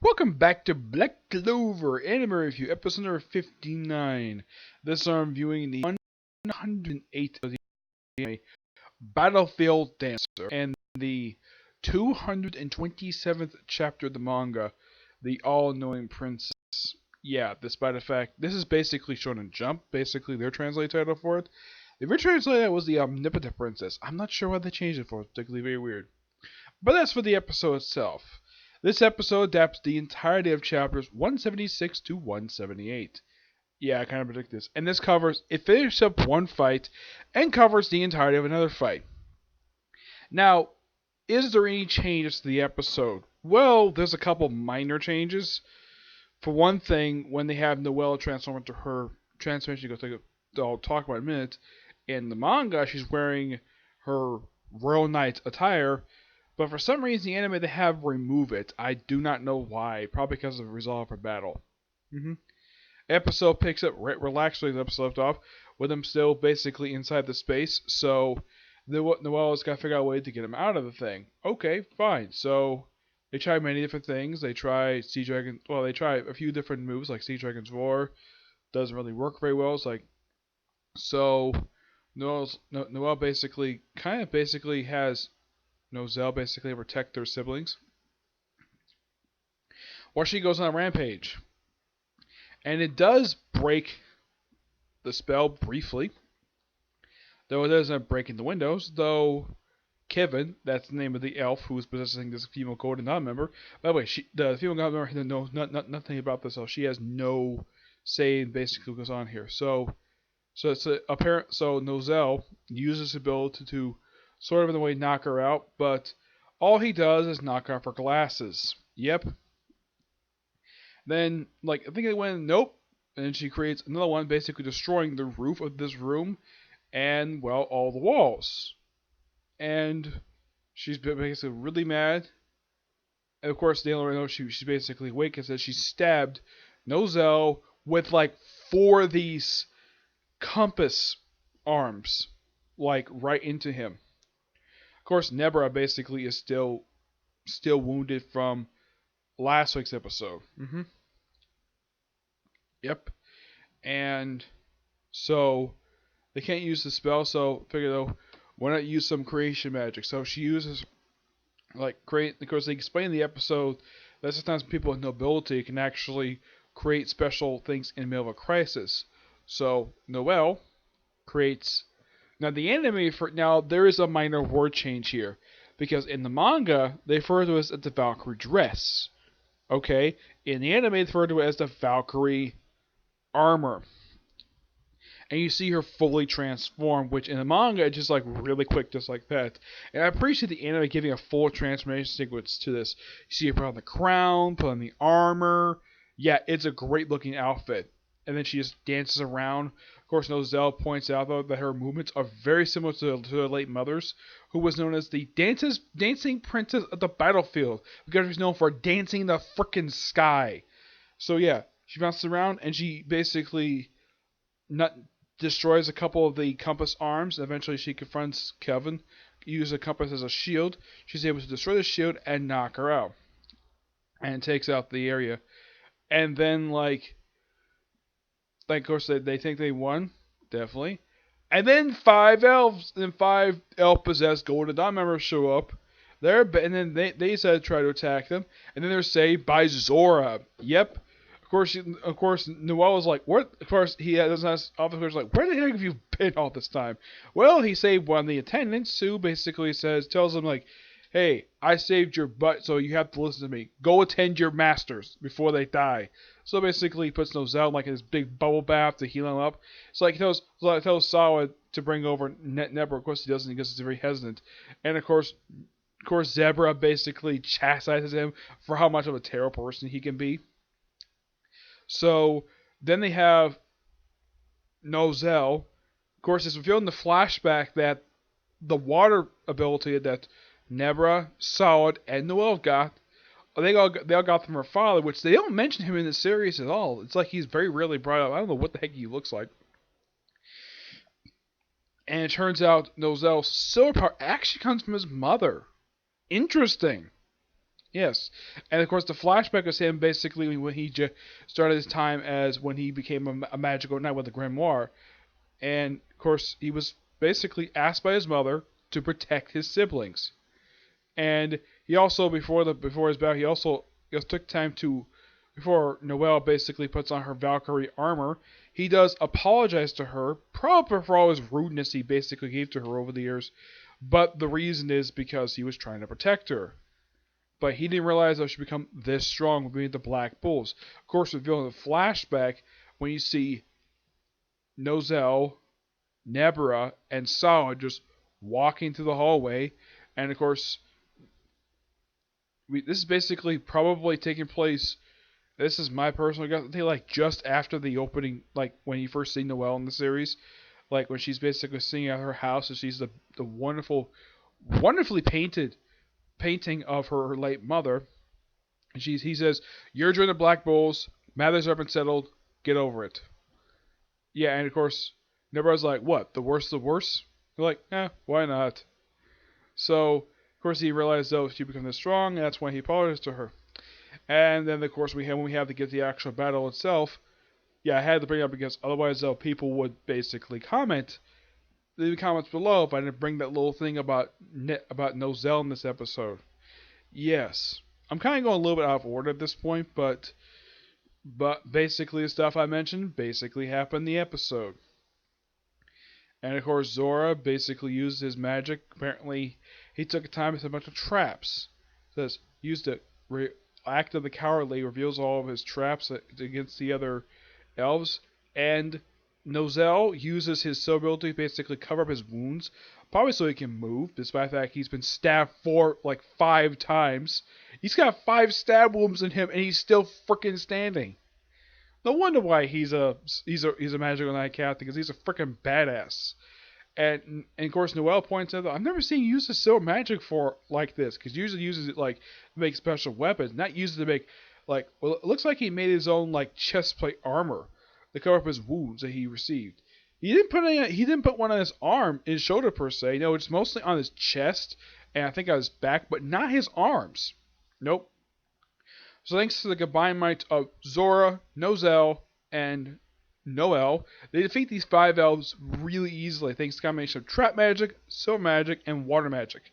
Welcome back to Black Clover Anime Review, episode number 59. This I'm viewing the 108th of the anime Battlefield Dancer and the 227th chapter of the manga, The All-Knowing Princess. Yeah, despite the fact, this is basically Shonen Jump, basically their translated title for it. The original translated was the Omnipotent Princess. I'm not sure why they changed it for, it's particularly very weird. But that's for the episode itself. This episode adapts the entirety of chapters 176 to 178. Yeah, I kind of predict this. And it finishes up one fight and covers the entirety of another fight. Now, is there any changes to the episode? Well, there's a couple minor changes. For one thing, when they have Noelle transform into her transformation, I'll talk about in a minute. In the manga, she's wearing her Royal Knight attire, but for some reason, the anime they have remove it. I do not know why. Probably because of the resolve for battle. Episode picks up relaxed where the episode left off, with him still basically inside the space. So Noelle's got to figure out a way to get him out of the thing. Okay, fine. So they try many different things. They try Sea Dragon. Well, they try a few different moves like Sea Dragon's Roar. Doesn't really work very well. It's like so. Noelle basically has Nozel basically protect their siblings. Or she goes on a rampage. And it does break the spell briefly. Though it doesn't break in the windows. Though Kevin, that's the name of the elf who is possessing this female golden dawn member. By the way, the female golden member knows nothing about this elf. She has no say in basically what goes on here. So it's apparent. So Nozel uses his ability to sort of in a way knock her out, but all he does is knock off her glasses. Yep. Then, I think it went, nope. And then she creates another one, basically destroying the roof of this room and, well, all the walls. And she's basically really mad. And of course, they don't know she's basically awake and says she stabbed Nozel with, four of these compass arms, right into him. Of course, Nebra basically is still wounded from last week's episode. Yep. And so they can't use the spell, so figure though, why not use some creation magic? So she uses create. Of course, they explain in the episode that sometimes people with nobility can actually create special things in the middle of a crisis. So Noelle creates. Now the anime there is a minor word change here, because in the manga they refer to it as the Valkyrie dress. Okay, in the anime they refer to it as the Valkyrie armor. And you see her fully transformed, which in the manga it's just really quick, just like that. And I appreciate the anime giving a full transformation sequence to this. You see her put on the crown, put on the armor. Yeah, it's a great looking outfit. And then she just dances around. Of course, Nozel points out though that her movements are very similar to her late mother's, who was known as the dancing princess of the battlefield, because she's known for dancing in the frickin' sky. So yeah, she bounces around and she basically destroys a couple of the compass arms. Eventually, she confronts Kevin, uses a compass as a shield. She's able to destroy the shield and knock her out, and takes out the area. And then, of course, they think they won, definitely. And then five elf-possessed Golden Dawn members show up. And then they decide to try to attack them. And then they're saved by Zora. Yep. Of course, Noelle is like, what? Of course, he doesn't ask officers like, where the heck have you been all this time? Well, he saved one of the attendants who basically tells him hey, I saved your butt, so you have to listen to me. Go attend your masters before they die. So basically, he puts Nozel in this big bubble bath to heal him up. So he tells Sawa to bring over Nebra. Of course, he doesn't because he's very hesitant. And of course, Zebra basically chastises him for how much of a terrible person he can be. So then they have Nozel. Of course, it's revealed in the flashback that the water ability that Nebra, Solid, and Noelle got, they all got from her father, which they don't mention him in the series at all. It's like he's very rarely brought up. I don't know what the heck he looks like. And it turns out Nozel's silver power actually comes from his mother. Interesting. Yes, and of course the flashback is him basically when he started his time as when he became a magical knight with the grimoire, and of course he was basically asked by his mother to protect his siblings, and he also before his battle he also took time to before Noelle basically puts on her Valkyrie armor. He does apologize to her, probably for all his rudeness he basically gave to her over the years, but the reason is because he was trying to protect her. But he didn't realize that she become this strong with being the Black Bulls. Of course, revealed in the flashback when you see Nozel, Nebra, and Sawa just walking through the hallway, and of course, this is basically probably taking place. This is my personal guess. I think like just after the opening, like when you first see Noelle in the series, like when she's basically sitting at her house and she's the wonderfully painted painting of her late mother. And he says, "You're joining the Black Bulls. Matters have been settled. Get over it." Yeah, and of course, everybody's like, "What? The worst of the worst?" They're like, why not?" So, of course, he realized though she becomes this strong, and that's when he apologized to her. And then, of course, when we have to get the actual battle itself, yeah, I had to bring it up because otherwise, though, people would basically leave comments below if I didn't bring that little thing about Nozel in this episode. Yes, I'm kind of going a little bit out of order at this point, but basically the stuff I mentioned basically happened in the episode. And of course, Zora basically used his magic. Apparently, he took time to set a bunch of traps. It says used to act of the cowardly reveals all of his traps against the other elves, and Nozel uses his soul ability to basically cover up his wounds, probably so he can move, despite the fact he's been stabbed like 5 times. He's got 5 stab wounds in him, and he's still freaking standing. No wonder why he's a magical knight captain, because he's a freaking badass. And of course, Noelle points out that I've never seen use of silver magic for like this, because usually uses it like to make special weapons, not use it to make it looks like he made his own like chest plate armor to cover up his wounds that he received. He didn't put one on his arm, his shoulder per se. No, it's mostly on his chest and I think on his back, but not his arms. Nope. So thanks to the combined might of Zora, Nozel, and Noelle, they defeat these 5 elves really easily thanks to a combination of trap magic, silver magic, and water magic.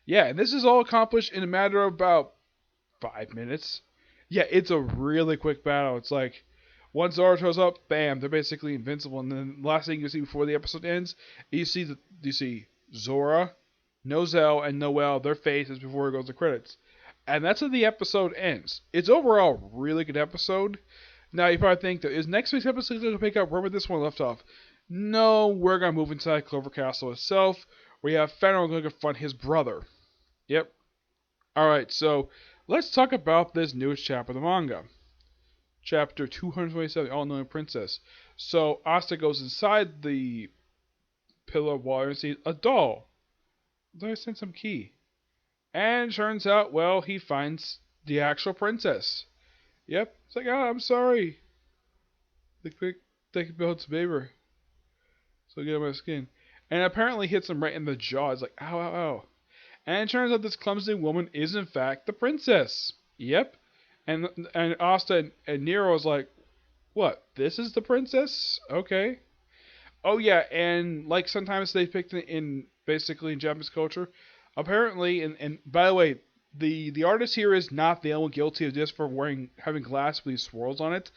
Yeah, and this is all accomplished in a matter of about 5 minutes. Yeah, it's a really quick battle. It's like once Zora shows up, bam, they're basically invincible. And then the last thing you see before the episode ends, you see Zora, Nozel, and Noelle, their faces before it goes to credits. And that's how the episode ends. It's overall a really good episode. Now, you probably think that is next week's episode going to pick up wherever this one left off? No, we're going to move inside Clover Castle itself, where you have Fenrir going to confront his brother. Yep. Alright, so let's talk about this newest chapter of the manga. Chapter 227, The All-Knowing Princess. So, Asta goes inside the pillar of water and sees a doll. Then I sent some key. And turns out, well, he finds the actual princess. Yep. It's like, I'm sorry. The quick take Bill to Baber. So get on my skin. And apparently hits him right in the jaw. It's like, ow, ow, ow. And it turns out this clumsy woman is in fact the princess. Yep. And Asta and Nero is like, what? This is the princess? Okay. Oh yeah, and like sometimes they picked in basically in Japanese culture, apparently, and by the way, the artist here is not the only guilty of this for having glass with these swirls on it.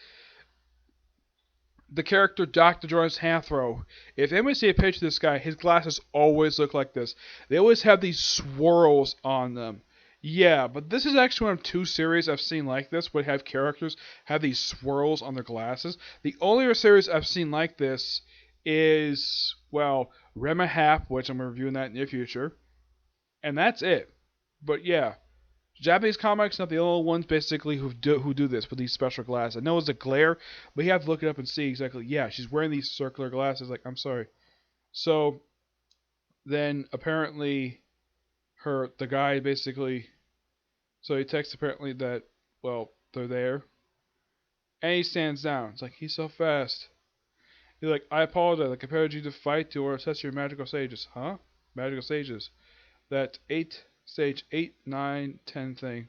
The character Dr. Jonas Hathrow, if anybody see a picture of this guy, his glasses always look like this. They always have these swirls on them. Yeah, but this is actually one of 2 series I've seen like this, where have characters have these swirls on their glasses. The only other series I've seen like this is, well, Rema Hap, which I'm reviewing that in the near future, and that's it. But yeah, Japanese comics not the only ones basically who do this with these special glasses. I know it's a glare, but you have to look it up and see exactly. Yeah, she's wearing these circular glasses. Like, I'm sorry. So then apparently the guy basically, so he texts apparently that, well, they're there, and he stands down. It's like, he's so fast. He's like, I apologize. I compared you to fight to or assess your magical sages. Huh? Magical sages. That stage 8, 9, 10 thing.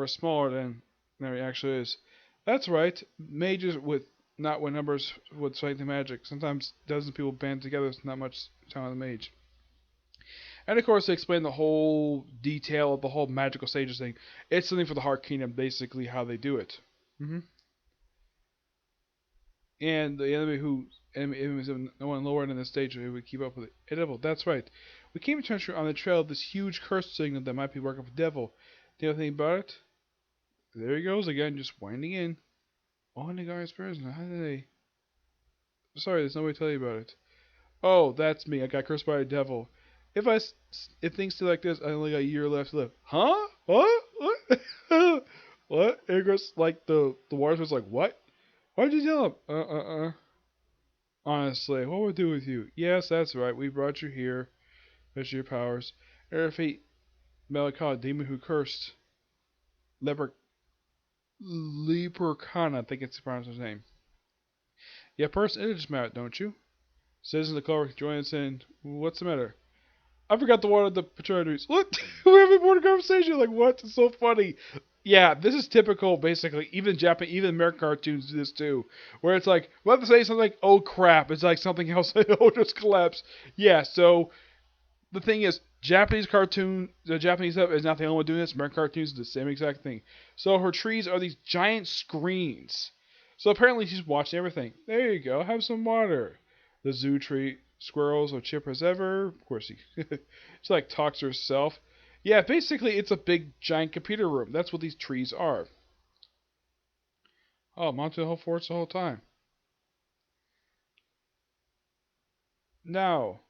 We're smaller than it actually is. That's right. Mages with not with numbers would fight the magic. Sometimes dozens of people band together. It's not much time on the mage. And of course, they explain the whole detail of the whole magical sages thing. It's something for the Heart Kingdom, basically how they do it. And the enemies of no one lower than the stage who would keep up with it. A devil, that's right. We came to on the trail of this huge curse signal that might be working for the devil. Do you know anything about it? There he goes again, just winding in. Oh, and the guy's prison. How did they? Sorry, there's no way to tell you about it. Oh, that's me. I got cursed by a devil. If things stay like this, I only got a year left to live. Huh? What? What? What? And it goes like the watersman's like, what? Why'd you tell him? Honestly, what would we do with you? Yes, that's right. We brought you here. Measure your powers. Air fate, Melancholy, demon who cursed. Leprechaun, I think it's pronounced his name. You have first image map, don't you? Citizens of Clover, join us in. What's the matter? I forgot to water the patrons. What? We're having more conversation. Like, what? It's so funny. Yeah, this is typical, basically. Even Japanese, even American cartoons do this too. Where it's like, we'll have to say something like, oh crap. It's like something else. It'll just collapse. Yeah, so the thing is, the Japanese stuff is not the only one doing this. American cartoons do the same exact thing. So her trees are these giant screens. So apparently she's watching everything. There you go. Have some water. The zoo tree squirrels are chipper as ever. Of course, she like talks to herself. Yeah, basically it's a big giant computer room. That's what these trees are. Oh, I'm onto the whole forest the whole time. Now,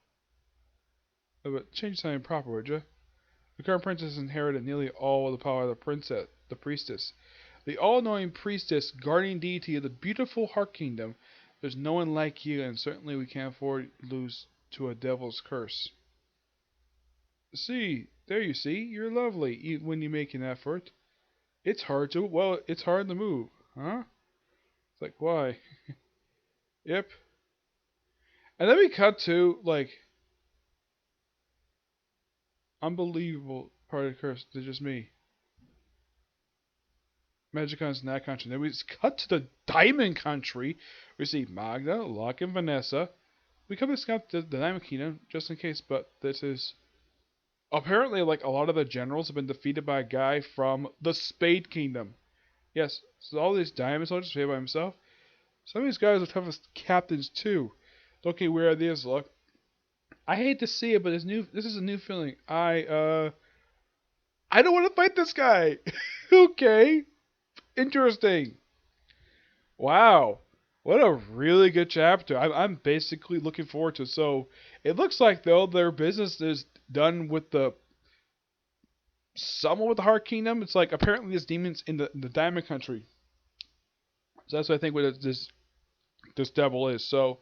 but change something proper, would you? The current princess inherited nearly all of the power of the priestess. The all-knowing priestess, guardian deity of the beautiful Heart Kingdom. There's no one like you, and certainly we can't afford to lose to a devil's curse. See, there you see, you're lovely when you make an effort. It's hard to move, huh? It's like, why? Yep. And then we cut to, like, unbelievable part of the curse. It's just me. Magicon's in that country. Then we cut to the Diamond Country. We see Magda, Locke, and Vanessa. We come to scout the Diamond Kingdom just in case, but this is apparently like a lot of the generals have been defeated by a guy from the Spade Kingdom. Yes, so all these diamond soldiers fought by himself. Some of these guys are tough as captains too. Don't get weird ideas, look. I hate to see it, but this is a new feeling. I don't want to fight this guy. Okay. Interesting. Wow. What a really good chapter. I'm basically looking forward to it. So it looks like though their business is done with someone with the Heart Kingdom. It's like apparently this demon's in the Diamond Country. So that's what I think what this devil is. So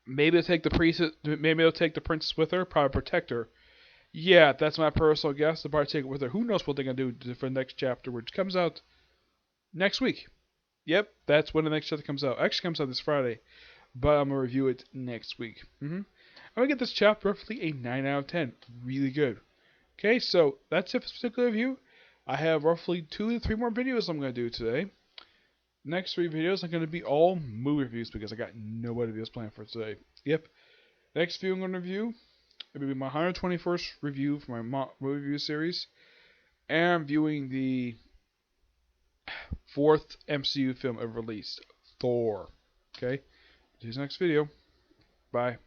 maybe they'll take the priestess. Maybe they'll take the princess with her. Probably protect her. Yeah, that's my personal guess. They'll probably take it with her. Who knows what they're gonna do for the next chapter, which comes out next week. Yep, that's when the next chapter comes out. Actually, comes out this Friday, but I'm gonna review it next week. I'm gonna get this chapter roughly a 9 out of 10. Really good. Okay, so that's it for this particular review. I have roughly 2 to 3 more videos I'm gonna do today. Next 3 videos are gonna be all movie reviews because I got no other videos planned for today. Yep. Next video I'm gonna review, it will be my 121st review for my movie review series, and I'm viewing the 4th MCU film ever released, Thor. Okay? See you next video. Bye.